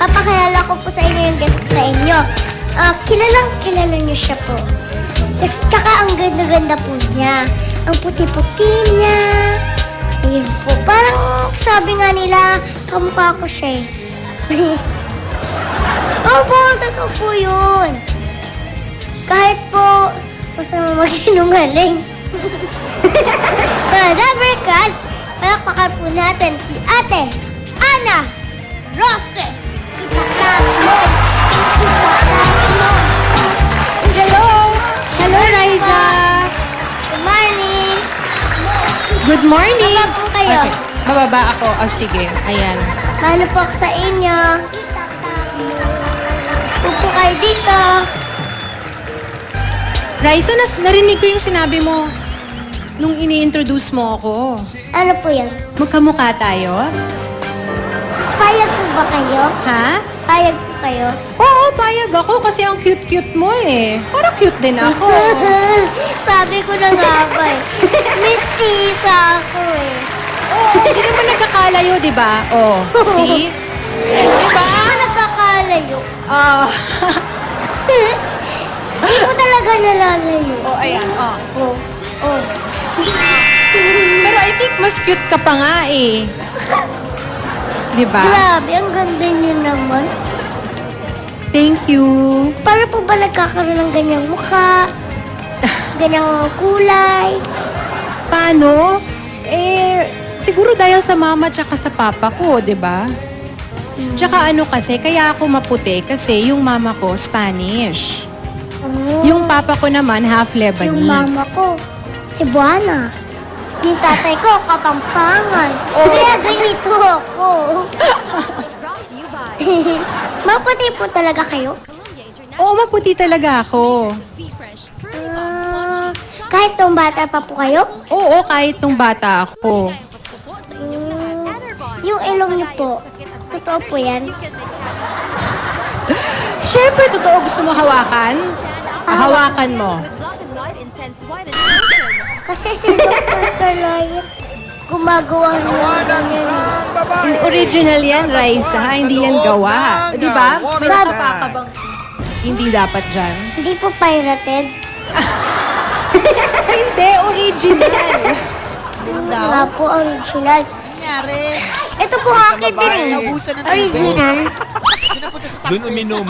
papakilala ko po sa inyo yung guest ko sa inyo. Kilala niyo siya po. Kasi tsaka ang ganda-ganda po niya. Ang puti-puti niya. Ayun po. Parang sabi nga nila, kamukha ko siya eh. Opo, totoo po yun. Kahit po, masama magsinungaling. Dabarkas, palakpakan po natin si Ate Ana Roses. Hello. Hello, Riza. Good morning. Good morning. Baba po kayo. Okay. Bababa ako. O, sige. Ayan. Paano po ako sa inyo? Upo kayo dito. Riza, narinig ko yung sinabi mo nung ini-introduce mo ako. Ano po yan? Magkamukha tayo? Payag po ba kayo? Ha? Payag po kayo? Oo, payag ako kasi ang cute-cute mo eh. Parang cute din ako. Sabi ko na nga ba eh. Mistisa ako eh. Oo, hindi naman nagkakalayo, di ba? Oh, see? Diba? Ako nagkakalayo. Ah. Hindi po talaga nalalayo. Oh, ayan. Oh. Oh. Oh. Pero I think mas cute ka pa nga eh. Di ba? Grabe, ang ganda niyo naman. Thank you. Paano po ba nagkakaroon ng ganyang mukha? Ganyang kulay? Paano? Eh, siguro dahil sa mama tsaka sa papa ko, di ba? Tsaka ano kasi, kaya ako maputi kasi yung mama ko Spanish. Oh. Yung papa ko naman half Lebanese. Yung mama ko, Cebuana. Yung tatay ko, Kapampangan. Kaya ganito ako. Maputi po talaga kayo? Oo, maputi talaga ako. Kahit nung bata pa po kayo? Oo, kahit nung bata ako. Yung ilong niyo po, totoo po yan? Siyempre, totoo gusto mo hawakan? Hawakan mo. Kasi si Dr. Kalaya, gumagawa ng ganyan. Original yan, Raisa. Hindi yan gawa. Di ba? May Sabi- nakapa ka bang hindi dapat dyan? Hindi po pirated. Hindi, original. Wala po, original. Nangyari. Ito po akin din eh. Naubusan ng Original. Doon uminom.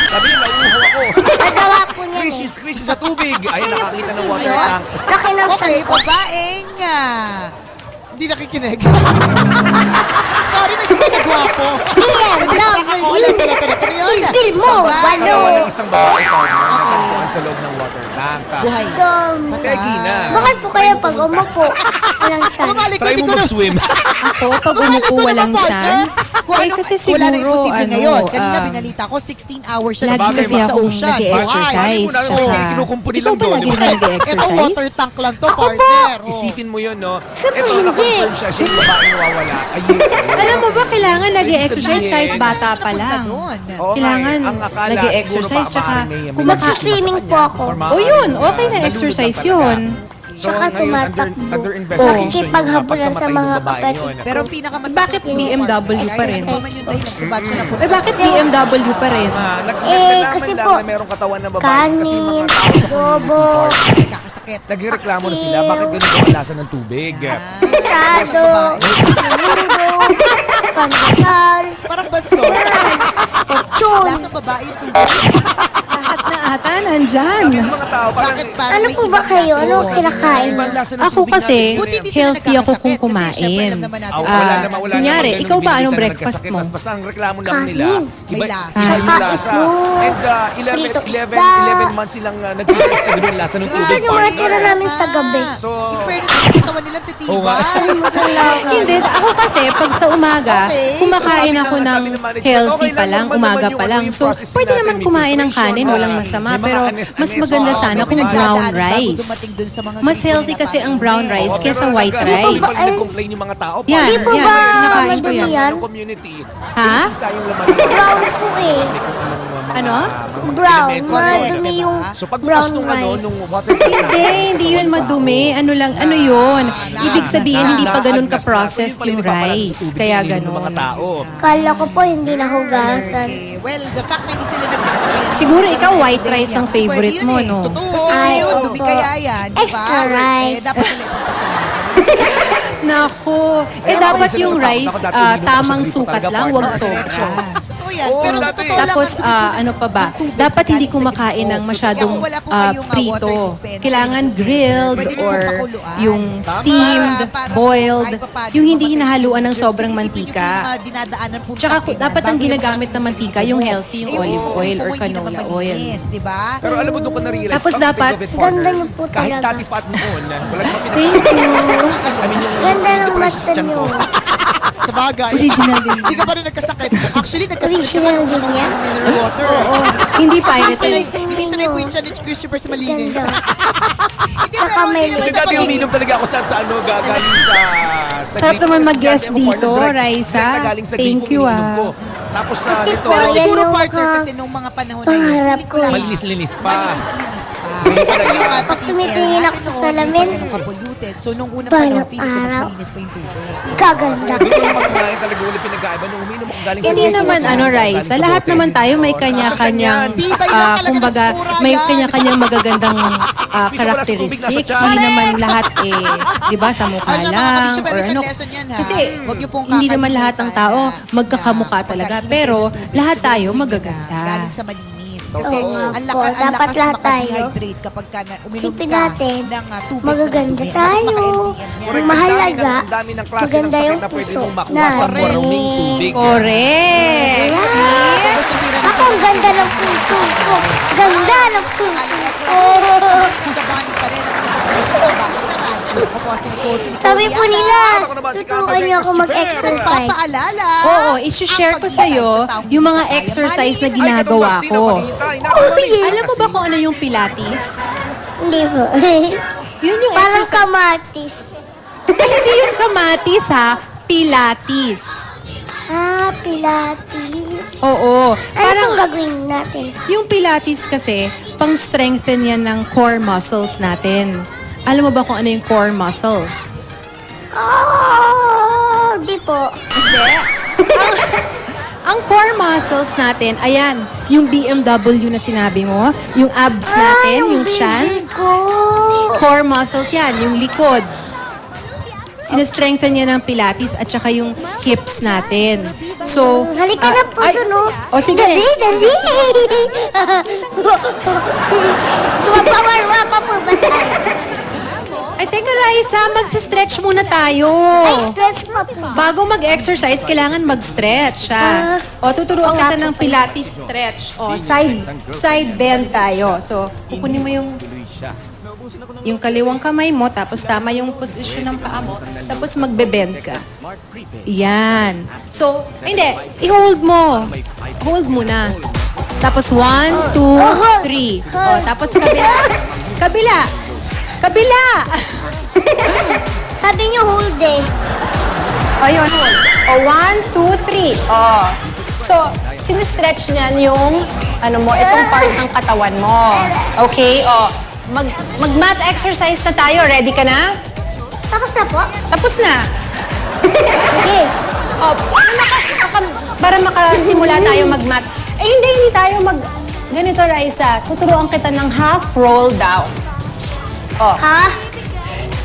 Sabi niya, nauuhaw ako. Nagawa po niya eh. Krisis sa tubig. Ay, Kaya po nakakita sa ng TV, water oh. tank. Laki ng Okay, tiyan ko. babaeng hindi nakikinig. Sorry, medyo nagwapo. BMW. Bil mo, walo. Katawan ng isang babae pa. Nakakatapuan sa loob ng water tank. Buhay. Dami. Pegi na. Bakit po kaya pag umupo, walang tiyan? Try mo mag-swim. Ako, pag umupo, walang tiyan. Eh, kasi Wala na siguro, imposible ngayon. Kanina ah, binalita ko, 16 hours siya lagi bagay, kasi sa akong ocean. nag-exercise. Why? Tsaka, Kinukumpuni ikaw lang ba doon, lagi di ba? naman Ito water nag-exercise? tank lang to, Ako po. partner. Oh. Isipin mo yun, no? Siyempre, Ito, hindi. na-confirm siya. Siya yung babae nawawala. Ayun. Alam mo ba, kailangan nag-exercise sabihin, kahit bata pa lang. Doon. Oo nga Kailangan eh. Ang akala, nag-e-exercise, siguro tsaka maaaring may kumaka- Mag-swimming po ako. O yun, okay na exercise yun. Tsaka tumatakbo. Under investigation Nakikipaghabulan sa mga kapatid. Pero ang pinakamasakit Bakit BMW pa rin? Ito man yung dahilan kung bakit siya napunta. Eh, bakit BMW pa rin? Kasi po, na merong katawan ng babae. kanin, Kasi mga tao sa adobo, community park, Kakasakit. nagreklamo na sila. Paksiw. Bakit ganun ang lasa ng tubig? chado, menudo, pandesal, Parang bastos. lechon. Lasa babae yung tubig. Lahat na ata, nandyan. Sabi ng mga tao, parang Bakit parang Ano may po ba ibang kayo? lasa? Ano kinakain? ibang lasa ng Ako tubig kasi, natin. Buti hindi sila healthy ako kung nagkakasakit kasi syempre kumain. alam naman natin. Wala kunyari, naman ikaw ba, ganun anong binibita na breakfast nagkasakit. mo? Basta ang reklamo lang nila, Kanin. iba May lasa. iba yung Saka lasa. itlog, And pritong 11 isda. months silang nag-realize na ganun yung lasa ng Gusto tubig. nyo mga tira namin sa gabi. So, In fairness, ang katawan nila Oo nga. titibay. Hindi, ako kasi pag sa umaga, Okay. kumakain ako ng sabi ng management, healthy okay pa lang lang, naman umaga yung pa lang. yung So, process pwede natin, naman may kumain ng preparation, kanin, walang masama. may mga Pero anis-anis, mas maganda oo, sana kung diba? brown Bago rice. dumating dun sa mga Mas ganito healthy na kasi ang parang brown hindi. rice Oo, kesa pero white pag rice. nag-complain yung mga tao, Yan, Di po yan. ba Kinakain ko madumi yan. yan? ng community. Ha? Isisa yung laman ng Brown po eh. kung anong Ano? Brown. elemento. Madumi yung So pag brown bukas nung rice. nung water tank Hindi yun madumi. Ano lang, ano yun? Ibig sabihin, hindi pa ganun ka-processed yung rice. Kaya ganun. Kala ko po hindi nahugasan. Okay. Well, the fact na hindi sila nagkasakyan. Siguro ikaw white rice ang favorite mo, no? Kasi Ay, ngayon, opo. dumi kaya yan, di ba? Extra rice. Eh, dapat nila ipagpasalamat. Nako. Dapat yung rice, tamang sukat lang, wag sobra. Totoo yan. Oo, Pero sa dati. totoo lang, Tapos, ano pa ba? Dapat hindi kumakain ng masyadong prito. Kailangan grilled or yung steamed, boiled, yung hindi hinahaluan ng sobrang mantika. Tsaka dapat ang ginagamit na mantika, yung healthy, yung olive oil or canola oil. Di ba? Pero alam mo, doon ko na-realize. Tapos pag dapat- Pig of it partner, Ganda niyo po kahit talaga. tati pat noon, walang mapinag- Thank you. I mean, yung Ganda ng depression mata dyan niyo. ko. Sa bagay. Original din. Hindi ka pa rin nagkasakit. Actually, nagkasakit ka Original din niya. mineral water. Oo. Hindi pirated. Hindi sanay po yun siya ni Christopher sa malinis. Ganda. Hindi, Tsaka pero may hindi Kasi sa dati pagiging- uminom talaga ako sa ano, galing sa Sarap Greek. naman Kasi mag-guest dati ako dito, porno direct. Raisa. Direct na galing sa Thank Greek, you, umiinom ah. ko. Tapos sa Kasi nito, po, Pero yan siguro yung partner mga kasi nung mga panahon pangarap hindi ko lang- eh. malinis-linis pa. Malinis-linis pa. Ganun talaga. Yung, Pag tumitingin ako sa salamin, hindi pa ganun ka-polluted. So, nung unang parang panahon, feeling ko mas araw. malinis pa yung tubig. Gaganda. Doon ko magkumain talaga ulit pinag-aiba nung uminom ako galing sa Hindi Greek. naman ano, Galing Raisa. sa Lahat bote. naman tayo may Oo, kanya-kanyang, nasa Tibay lang talaga kumbaga, ng sikmura may yan. kanya-kanyang magagandang characteristics. Hindi naman lahat di ba, sa mukha Ay, lang mga or ano. lesson yan, ha? Kasi Huwag niyo pong hindi naman lahat ng tao kakalimutan magkakamukha na talaga. pagkain Pero ng tubig lahat tayo tubig na magaganda. Galing sa malinis. Kasi Oo nga ang po, lakas, dapat lahat tayo. makadehydrate kapag ka uminom Isipin ka natin, ng tubig. magaganda na madumi. tayo. Tapos maka-LBM yan. Ang mahalaga, Ang dami ng klase ng maganda sakit yung na pwede puso mong makuha sa natin. maruming tubig. Correct! See? Ako, ang ganda ng puso ko. Ganda ng puso ko. Kabahanin pa rin ang ibang sa radyo. Ako po si Nicole, si Nicole Sabi po Yala. nila, Ako naman si tuturuan Kapag niyo ako Christopher. mag-exercise. Papaalala. Oo, isi-share ko sa'yo yung mga exercise na ginagawa ko. Alam mo ba kung ano yung Pilates? Hindi po. Yun yung Parang exercise. kamatis. Hindi yung kamatis ha, Pilates. Ah, pilates. Oo. Ano Parang pong gagawin natin? yung Pilates kasi, pang-strengthen yan ng core muscles natin. Alam mo ba kung ano yung core muscles? Oh, di po. Hindi. Ang core muscles natin, ayan, yung BMW na sinabi mo, yung abs natin, yung chan, baby ko. core muscles yan, yung likod. Sinestrengthen niya ng Pilates at saka yung hips natin. So, Halika na po, ay, no? O sige. Dali, dali. Mapawarwa pa po ba tayo? Ay, teka Raisa, mag-stretch muna tayo. Ay, stretch pa po. Bago mag-exercise, kailangan mag-stretch, ha? O, tuturuan kita ng Pilates stretch. O, side bend tayo. So, kukunin mo yung kaliwang kamay mo, tapos tama yung posisyon ng paa mo, tapos magbe-bend ka. Yan. So, hindi, i-hold mo. Hold muna. Tapos 1, 2, 3. O, tapos kabila. Kabila. Kabila. Sabi niyo hold eh. Ayun. O, 1, 2, 3. O. So, sinistretch niyan yung, itong part ng katawan mo. Okay? O, mag-mat exercise na tayo. Ready ka na? Tapos na po? Tapos na. Sige. O, para makasimula tayo mag-mat. Eh, hindi tayo ganito, Raisa. Tuturuan kita ng half roll down. O, Half.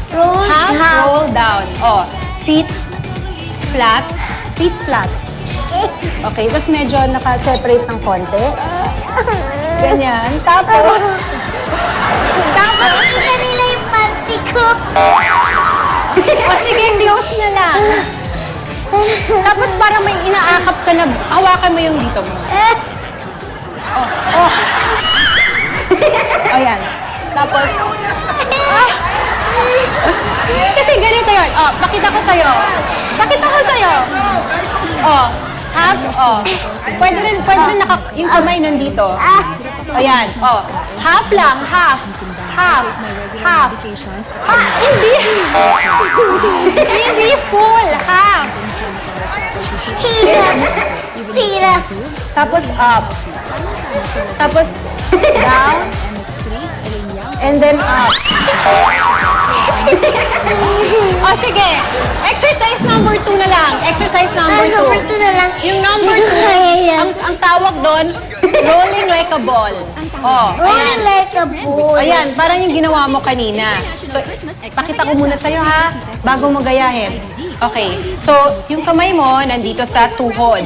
Roll. half roll down. O, feet flat. Feet flat. Okay, tapos medyo naka-separate ng konti. Ganyan. Tapos, Makikita nila yung panty ko. o sige, close na lang. Tapos parang may inaakap ka na, hawakan mo yung dito mo. Oh. Ayan. Tapos, kasi ganito yun. Oh, pakita ko sa'yo. Pakita ko sa'yo. Oh, half, oh. Pwede rin yung kamay nandito. Ayan, oh. Half lang, half. Half. Half. Hindi. Hindi full, half. Hirap. Hirap. Tapos up. Tapos, down. And then up. O sige, exercise number 2 na lang. Exercise number 2. Number 2 na lang. Yung number Hindi ko 2, kaya yan. ang tawag doon, rolling like a ball. Oh, Rolling like a ball. ayan, parang yung ginawa mo kanina. So, pakita ko muna sa'yo ha, bago mo gayahin. Okay, so yung kamay mo nandito sa tuhod.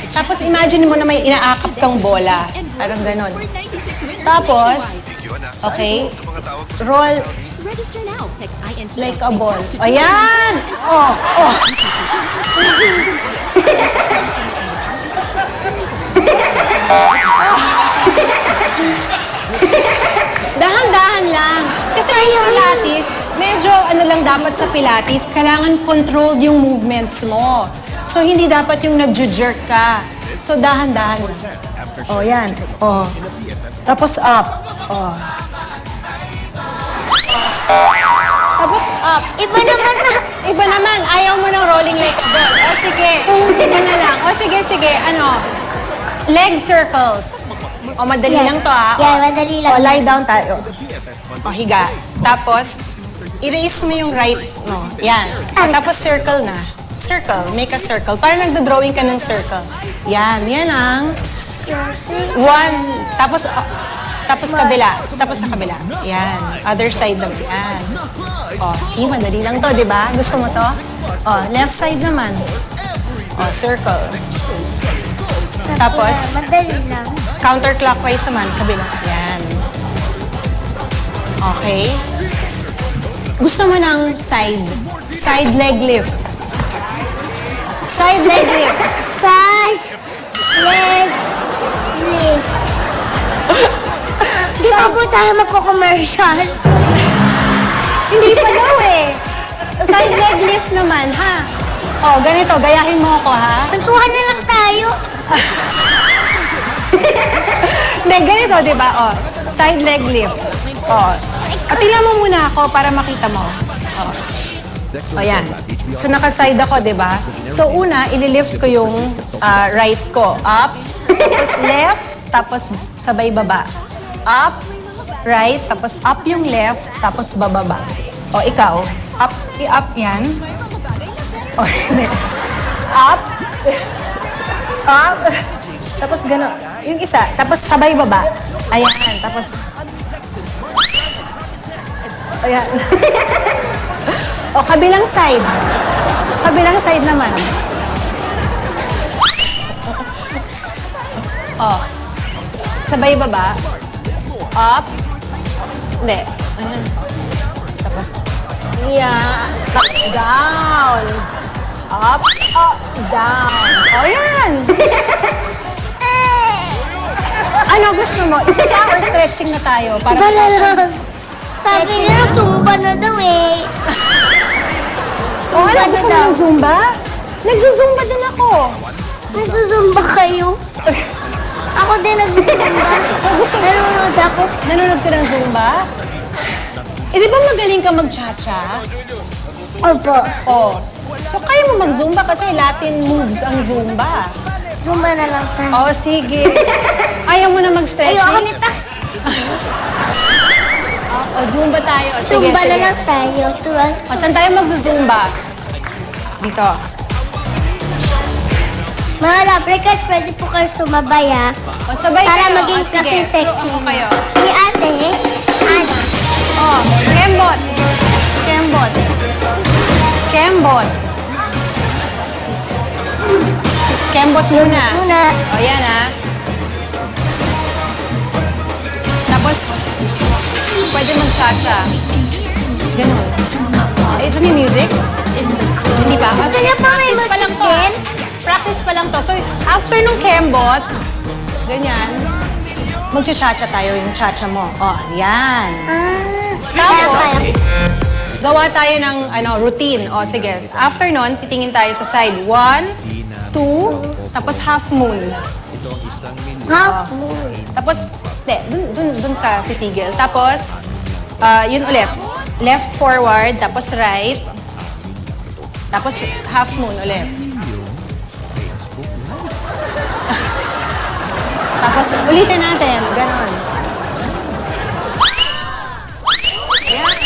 Tapos imagine mo na may inaakap kang bola. Parang ganon. Tapos, okay, roll like a ball. Ayan! Oh, oh. Dahan-dahan lang. Kasi yung Pilates, medyo ano lang dapat sa Pilates, kailangan controlled yung movements mo. So, hindi dapat yung nag-jerk ka. So, dahan-dahan. Oh, yan. Oh. Tapos up. Oh. Tapos up. Iba naman na. Iba naman, ayaw mo ng rolling like a ball. O sige, iba na lang. O sige, ano, leg circles. O madali lang to ha. Yeah, madali lang. O lie down tayo. O higa. Tapos, erase mo yung right, no, yan. O, tapos circle na. Circle, make a circle. Parang nagdo-drawing ka ng circle. Yan, yan ang one. Tapos kabila. Tapos sa kabila. Yan. Other side naman. Yan. O, see, madali lang to, di ba? Gusto mo to? O, left side naman. O, circle. Tapos, Madali lang. counterclockwise naman, kabila. Yan. Okay. Gusto mo ng side leg lift. Side leg lift. Side, leg, lift. Di ba po tayo magko-commercial? Hindi pa daw eh. Side leg lift naman, ha? Oh, ganito, gayahin mo ako, ha? Kwentuhan na lang tayo. Hindi, ganito, di ba? Oh, side leg lift. Oh. At tingnan mo muna ako para makita mo. Oh. O yan. So, naka-side ako, di ba? So, una, ililift ko yung right ko. Up, tapos left, tapos sabay baba. Up, right, tapos up yung left, tapos bababa. O, ikaw, up yan. O, hindi. Up, up, tapos gano'n. Yung isa, tapos sabay baba. Ayan, tapos... Ayan. O, kabilang side. Kabilang side naman. O, sabay baba. Up. Hindi. Ayan. Tapos, yeah. Down. Up, down. O, yan. Ano gusto mo? Isa pa or stretching na tayo? Para Iba na lang. Sabi nila, Zumba na daw eh. O, ano? Gusto mo ng Zumba? Nagsusumba din ako. Nagsusumba kayo? Ako din nagsusumba. So, gusto mo? Nanonood ako. Nanonood ka ng Zumba? Eh, di ba magaling ka mag-cha-cha? Opo. Oh. So, kaya mo mag-Zumba kasi Latin moves ang Zumba. Zumba na lang tayo. Oh, sige. Ayaw mo na mag-stretching? Ayoko nito. O, Zumba tayo. O, sige, Zumba na sige. lang tayo. Tuwan. O, saan tayo mag-Zumba? Dito. Mga labrikad, pwede po kayo sumabay ha. O, sabay Para kayo. maging O, sige. kasing sexy. Turuan ko kayo. Ni ate, Ana. O, Kembot. Kembot. Kembot. Kembot muna. Muna. O, yan ha. Tapos, pwede mag-cha-cha. Ganun. Eh, ito yung music? Hindi pa. Gusto niyo pa may Practice pa lang music to, ah. din? Practice pa lang to. So, after nung kembot, ganyan, mag-cha-cha tayo yung cha-cha mo. O, yan. Tapos, gawa tayo ng routine. O, sige. After nun, titingin tayo sa side. 1, 2, tapos half moon. Half Tapos, dun ka titigil. Tapos, yun ulit. Left forward, tapos right. Tapos half moon ulit. Tapos ulitin natin. Ganon. Ayan.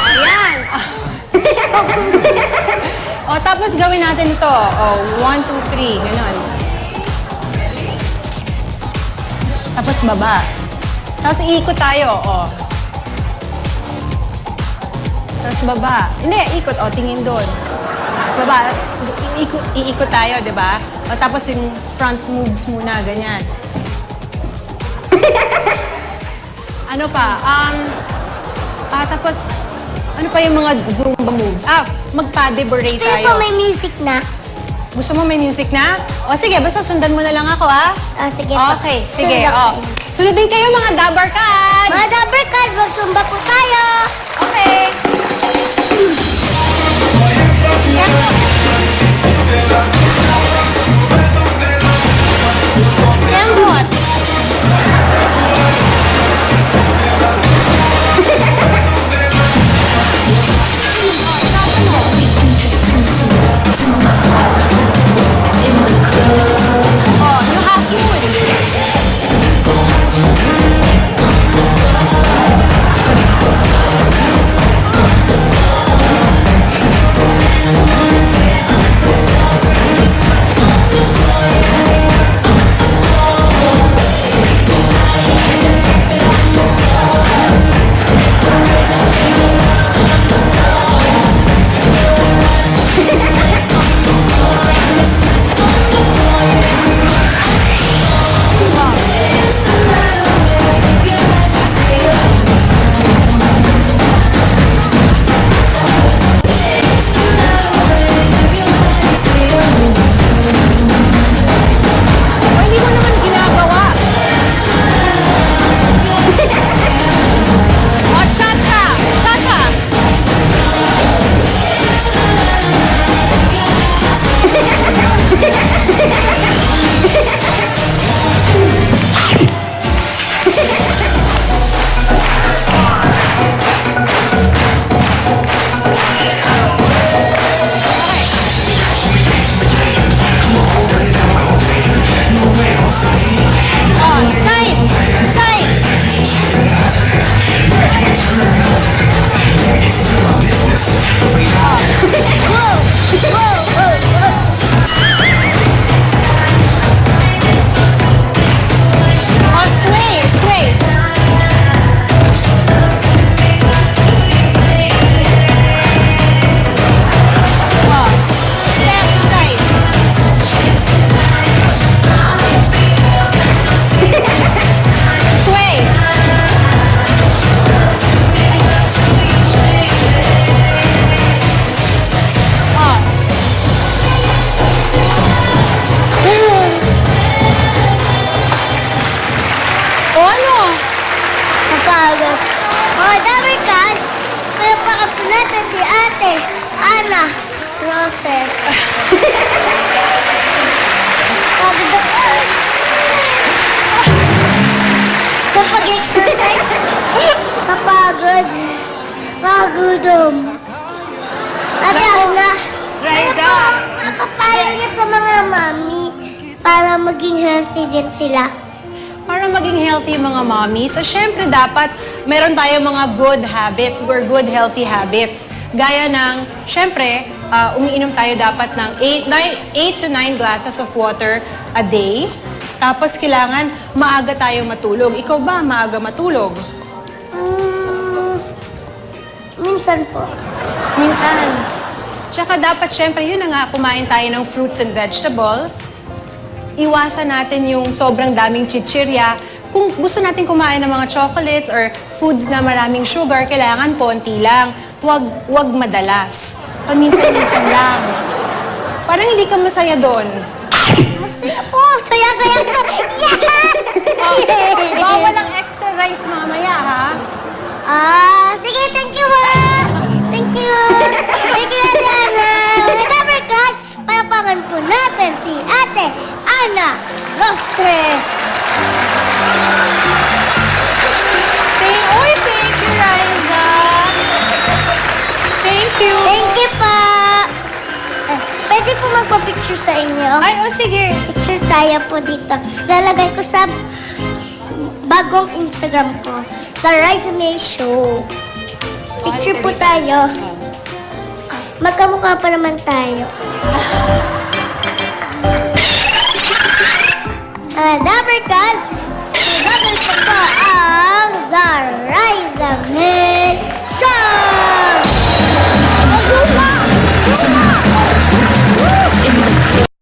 Ayan. O, tapos gawin natin ito. O, 1, 2, 3. Ganon. Tapos baba. Tapos iikot tayo. O. Tapos baba. Hindi, ikot. O, tingin doon. Tapos baba. Iikot tayo, di ba? O, tapos yung front moves muna. Ganyan. Ano pa? Tapos, ano pa yung mga Zumba moves? Mag-paddy-beret Gusto niyo tayo. po may music na? Gusto mo may music na? O sige, basta sundan mo na lang ako, ha? Sige po. Okay, sige. Sundan O. ko. Sunodin kayo, mga Dabar Cats! Mga Dabber Cats, magsumba po tayo! Okay. Kembot. Oh, you have food. O, hindi mo naman ginagawa. O, cha-cha! Cha-cha! O, side! Side! O, sway! Sway! O, step side! Sway! O, o ano? Napagod. Mga Dabber Cats, palapakan po natin si Ate Ana Roses. Pagod ako. Sa pag-exercise, kapagod. Pagudom. Ate Ana, Rise ano po ang napapayo niyo sa mga mami para maging healthy din sila? Para maging healthy yung mga mommy, so syempre dapat meron tayong mga good habits or good healthy habits. Gaya ng, syempre, umiinom tayo dapat ng 8 to 9 glasses of water a day. Tapos kailangan maaga tayo matulog. Ikaw ba maaga matulog? Minsan po. Minsan. Tsaka dapat syempre yun na nga, kumain tayo ng fruits and vegetables. Iwasan natin yung sobrang daming chichirya. Kung gusto natin kumain ng mga chocolates or foods na maraming sugar, kailangan konti lang. Huwag madalas. Paminsan-minsan lang. Parang hindi ka masaya doon. Masaya po. Saya-saya sa... Yes! Bawal ang extra rice mamaya, ha? Sige, thank you, ha! Thank you! Thank you, Ate Ana! Mga Dabber Cats, palapakan po natin si Ate Ana Roses! Thank you, Riza! Thank you! Thank you po! Pwede po magpa picture sa inyo. Ay, sige. Picture tayo po dito. Lalagay ko sa bagong Instagram ko. The Rise May Show. Picture po tayo. Magkamukha pa naman tayo. Dabarkad,